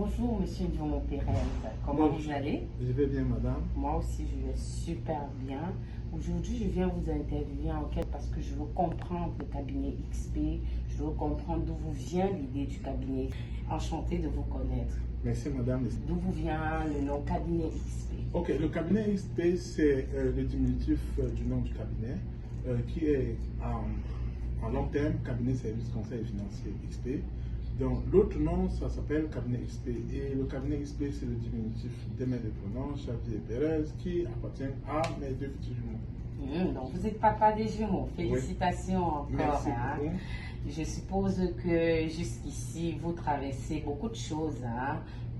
Bonjour Monsieur Dion-Pérez, comment vous allez? Je vais bien, madame. Moi aussi je vais super bien. Aujourd'hui je viens vous interviewer en quête parce que je veux comprendre le cabinet XP, je veux comprendre d'où vous vient l'idée du cabinet. Enchantée de vous connaître. Merci, madame. D'où vous vient le nom cabinet XP? Ok, le cabinet XP, c'est le diminutif du nom du cabinet qui est en long terme cabinet service conseil financier XP. Donc l'autre nom, ça s'appelle cabinet XP et le cabinet XP, c'est le diminutif de mes deux prénoms, Xavier et Pérez, qui appartient à mes deux petits jumeaux. Donc vous êtes papa des jumeaux, félicitations oui. encore. Merci beaucoup. Je suppose que jusqu'ici vous traversez beaucoup de choses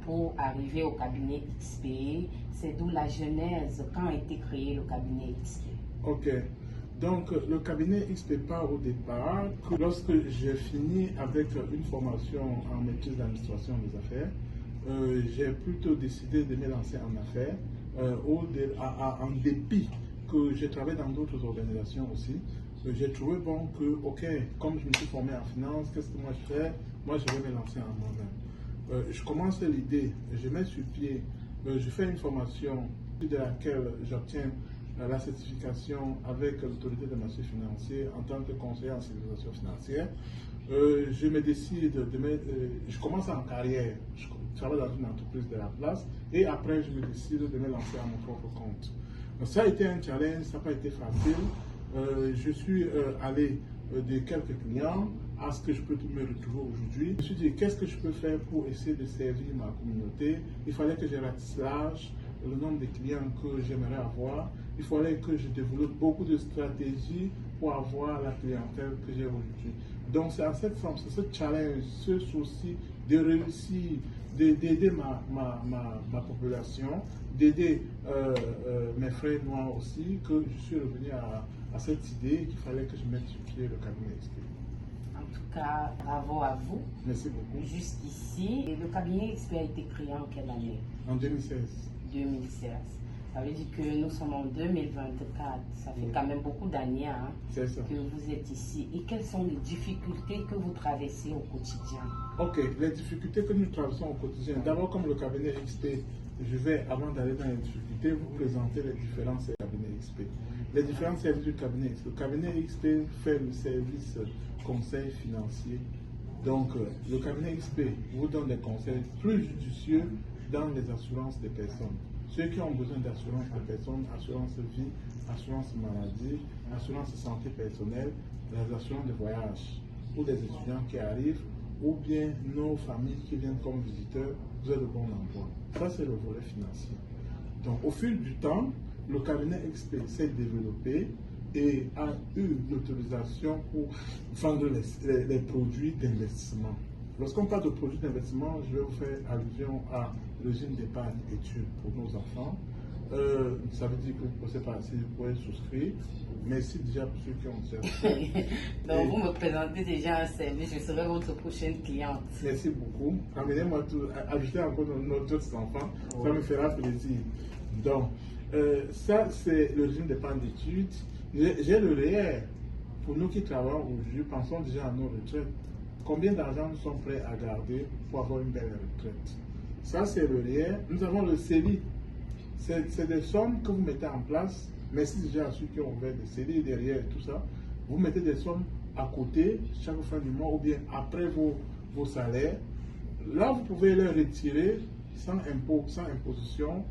pour arriver au cabinet XP. C'est d'où la genèse, quand a été créé le cabinet XP? Ok. Donc, le cabinet XP part au départ que lorsque j'ai fini avec une formation en maîtrise d'administration des affaires, j'ai plutôt décidé de me lancer en affaires en dépit que j'ai travaillé dans d'autres organisations aussi. J'ai trouvé bon que, ok, comme je me suis formé en finance, qu'est-ce que moi je fais? Moi, je vais me lancer en moi-même. Je commence l'idée, je mets sur pied, je fais une formation de laquelle j'obtiens la certification avec l'autorité des marchés financiers en tant que conseiller en sécurisation financière. Je me décide je commence en carrière, je travaille dans une entreprise de la place et après je me décide de me lancer à mon propre compte. Donc, ça a été un challenge, ça n'a pas été facile. Je suis allé de quelques clients à ce que je peux me retrouver aujourd'hui. Je me suis dit, qu'est-ce que je peux faire pour essayer de servir ma communauté? Il fallait que je ratisse large le nombre de clients que j'aimerais avoir. Il fallait que je développe beaucoup de stratégies pour avoir la clientèle que j'ai aujourd'hui. Donc c'est en cette forme, c'est ce challenge, ce souci de réussir, d'aider ma population, d'aider mes frères noirs aussi, que je suis revenu à cette idée qu'il fallait que je mette sur pied le cabinet XP. En tout cas, bravo à vous. Merci beaucoup. Jusqu'ici, le cabinet XP a été créé en quelle année? En 2016. 2016. Ça veut dire que nous sommes en 2024. Ça fait quand même beaucoup d'années que vous êtes ici. Et quelles sont les difficultés que vous traversez au quotidien? Ok, les difficultés que nous traversons au quotidien. D'abord, comme le cabinet XP, je vais, avant d'aller dans les difficultés, vous présenter les différents services du cabinet XP. Les différents services du cabinet XP. Le cabinet XP fait le service conseil financier. Donc, le cabinet XP vous donne des conseils plus judicieux dans les assurances des personnes. Ceux qui ont besoin d'assurance des personnes, assurance vie, assurance maladie, assurance santé personnelle, les assurances de voyage, ou des étudiants qui arrivent, ou bien nos familles qui viennent comme visiteurs, vous avez le bon emploi. Ça, c'est le volet financier. Donc, au fil du temps, le cabinet XP s'est développé et a eu l'autorisation pour vendre les produits d'investissement. Lorsqu'on parle de produits d'investissement, je vais vous faire allusion à le régime d'épargne études pour nos enfants. Ça veut dire que vous ne savez pas si vous pouvez souscrire. Merci déjà pour ceux qui ont servi. Donc, vous me présentez déjà un service, je serai votre prochaine cliente. Merci beaucoup. Amenez-moi tout, ajoutez encore nos autres enfants, ça me fera plaisir. Donc, ça, c'est le régime d'épargne d'études. J'ai le REER. Pour nous qui travaillons aujourd'hui, pensons déjà à nos retraites. Combien d'argent nous sommes prêts à garder pour avoir une belle retraite? Ça, c'est le REER. Nous avons le CELI. C'est des sommes que vous mettez en place. Merci déjà à ceux qui ont ouvert des CELI derrière et tout ça. Vous mettez des sommes à côté chaque fin du mois ou bien après vos salaires. Là, vous pouvez les retirer sans impôt, sans imposition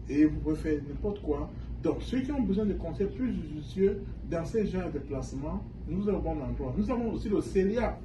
et vous pouvez faire n'importe quoi. Donc, ceux qui ont besoin de conseils plus judicieux dans ces genres de placements, nous avons bon endroit. Nous avons aussi le CELIA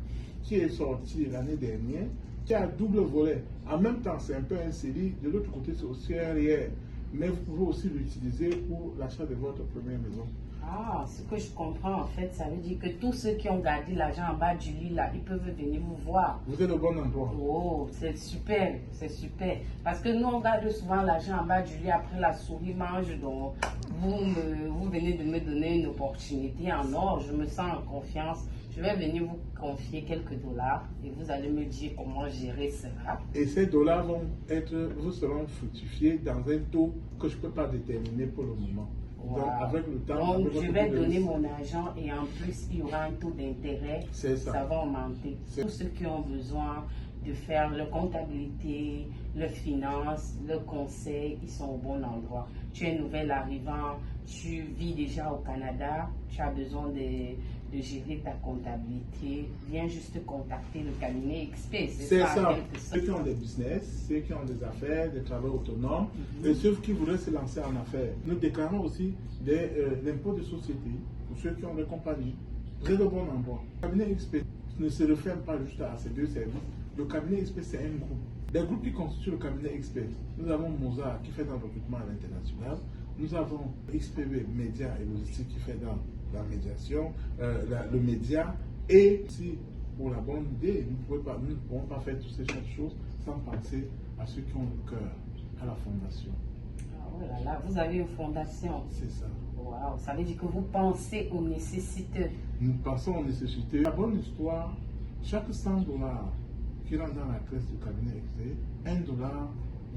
qui est sorti l'année dernière, qui a double volet. En même temps, c'est un peu un CELI, de l'autre côté, c'est aussi un REER. Mais vous pouvez aussi l'utiliser pour l'achat de votre première maison. Ah, ce que je comprends en fait, ça veut dire que tous ceux qui ont gardé l'argent en bas du lit, là, ils peuvent venir vous voir. Vous êtes au bon endroit. Oh, c'est super, c'est super. Parce que nous, on garde souvent l'argent en bas du lit, après la souris mange, donc vous venez de me donner une opportunité en or, je me sens en confiance. Je vais venir vous confier quelques dollars et vous allez me dire comment gérer cela. Et ces dollars vous seront fructifiés dans un taux que je ne peux pas déterminer pour le moment. Wow. Donc, avec le temps, donc je vais donner mon argent et en plus, il y aura un taux d'intérêt. Ça va augmenter. Tous ceux qui ont besoin de faire leur comptabilité, leur finance, leur conseil, ils sont au bon endroit. Tu es nouvel arrivant, tu vis déjà au Canada, tu as besoin de gérer ta comptabilité, viens juste contacter le cabinet XP. C'est ça. Ceux qui ont des business, ceux qui ont des affaires, des travaux autonomes, et ceux qui voudraient se lancer en affaires. Nous déclarons aussi l'impôt de société pour ceux qui ont des compagnies. Très de bon endroit. Le cabinet XP ne se referme pas juste à ces deux services. Le cabinet XP, c'est un groupe. Les groupes qui constituent le cabinet XP, nous avons Mozart qui fait dans le recrutement à l'international. Nous avons XPV Média et Logistique qui fait dans la médiation, le média. Et si pour la bonne idée, nous ne pouvons pas faire toutes ces choses sans penser à ceux qui ont le cœur, à la fondation. Oh là là, vous avez une fondation. C'est ça. Wow, ça veut dire que vous pensez aux nécessiteux. Nous pensons aux nécessités. La bonne histoire, chaque 100 $ qui rentre dans la caisse du cabinet XP, 1 $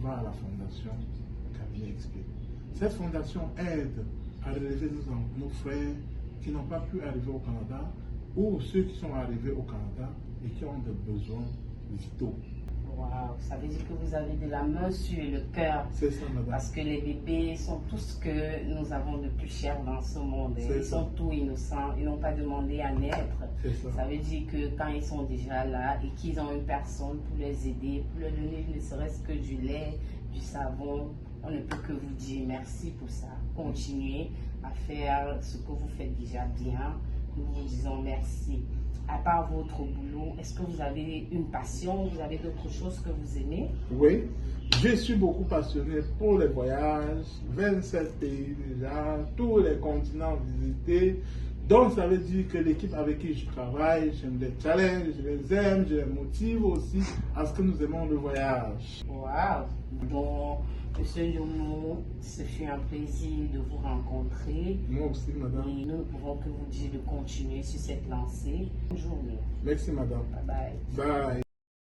va à la fondation cabinet XP. Cette fondation aide à relever nos frères qui n'ont pas pu arriver au Canada ou ceux qui sont arrivés au Canada et qui ont des besoins vitaux. Wow, ça veut dire que vous avez de la main sur le cœur. C'est ça, madame. Parce que les bébés sont tout ce que nous avons de plus cher dans ce monde. Ils sont tout innocents, ils n'ont pas demandé à naître. Ça veut dire que quand ils sont déjà là et qu'ils ont une personne pour les aider, pour leur donner ne serait-ce que du lait, du savon, on ne peut que vous dire merci pour ça. Continuez à faire ce que vous faites déjà bien. Nous vous disons merci. À part votre boulot, est-ce que vous avez une passion, vous avez d'autres choses que vous aimez? Oui, je suis beaucoup passionné pour les voyages, 27 pays déjà, tous les continents visités. Donc ça veut dire que l'équipe avec qui je travaille, j'aime les challenges, je les aime, je les motive aussi à ce que nous aimons le voyage. Wow! Bon, Monsieur Nyomo, ce fut un plaisir de vous rencontrer. Moi aussi, madame. Et nous ne pouvons que vous dire de continuer sur cette lancée. Bonne journée. Merci, madame. Bye bye. Bye.